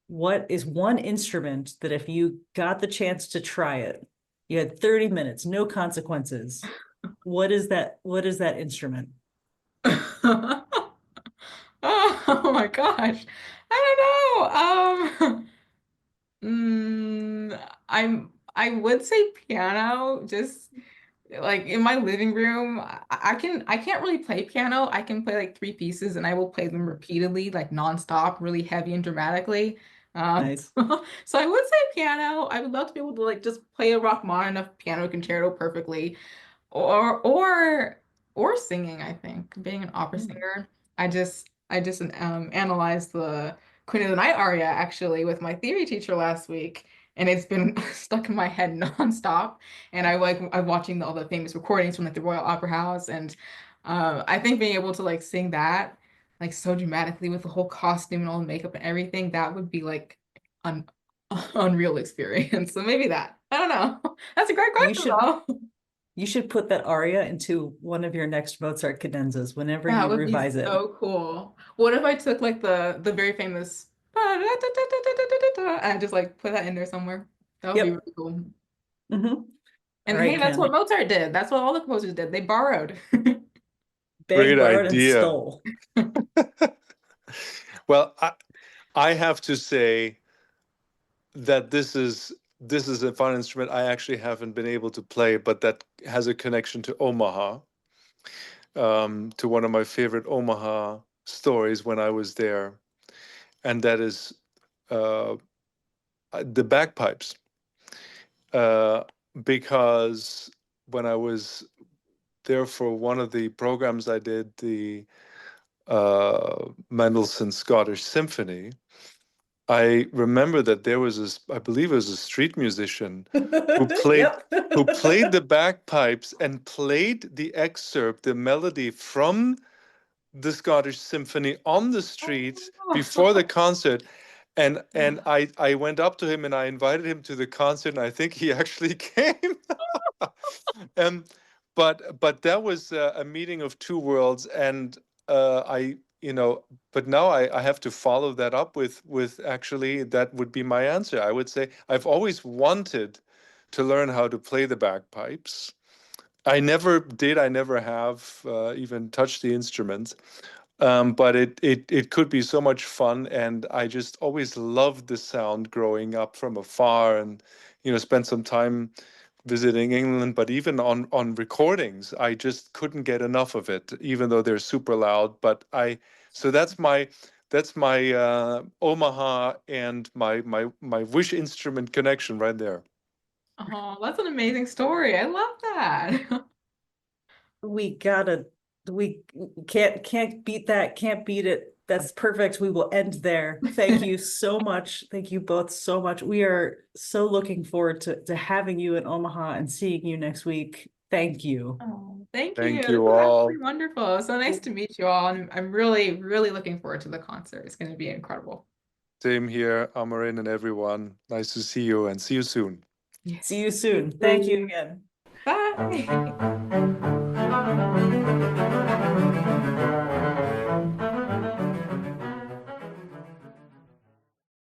what is one instrument that if you got the chance to try it, you had 30 minutes, no consequences, what is that instrument? Oh my gosh. I don't know. I would say piano, just like in my living room. I can't really play piano. I can play like three pieces and I will play them repeatedly, like nonstop, really heavy and dramatically. Nice. So I would say piano. I would love to be able to like just play a Rachmaninoff piano concerto perfectly, or singing. I think being an opera singer. I just analyzed the Queen of the Night aria actually with my theory teacher last week, and it's been stuck in my head nonstop. And I'm watching all the famous recordings from like the Royal Opera House, and I think being able to like sing that like so dramatically with the whole costume and all the makeup and everything, that would be like an unreal experience. So maybe that. I don't know. That's a great question though. You should put that aria into one of your next Mozart cadenzas whenever That you would be revise it. so cool. What if I took like the very famous and I just like put that in there somewhere? That would be Yep. really cool. Mm-hmm. And All hey, right, that's what Ken. Mozart did. That's what all the composers did. They borrowed. Begged, Great borrowed, and idea. stole. Well, I have to say that this is a fun instrument I actually haven't been able to play, but that has a connection to Omaha, to one of my favorite Omaha stories when I was there, and that is uh, the bagpipes. Uh, because when I was there for one of the programs I did, the Mendelssohn Scottish Symphony, I remember that there was this, I believe it was a street musician who played Yep. who played the bagpipes and played the excerpt, the melody from the Scottish Symphony on the street before the concert. And I went up to him and I invited him to the concert, and I think he actually came. um, but that was a meeting of two worlds, and I but now I have to follow that up with actually that would be my answer. I would say I've always wanted to learn how to play the bagpipes. I never did. I never have even touched the instruments. But it could be so much fun, and I just always loved the sound growing up from afar, and spent some time visiting England, but even on recordings, I just couldn't get enough of it, even though they're super loud. But so that's my Omaha and my wish instrument connection right there. Oh, that's an amazing story. I love that. We can't beat that, can't beat it. That's perfect. We will end there. Thank you so much. Thank you both so much. We are so looking forward to having you in Omaha and seeing you next week. Thank you. Oh, thank you. Thank This you was all. absolutely wonderful. It was so nice to meet you all. And I'm really, really looking forward to the concert. It's going to be incredible. Same here, Amaryn and everyone. Nice to see you and see you soon. See you soon. Thank you again. Bye.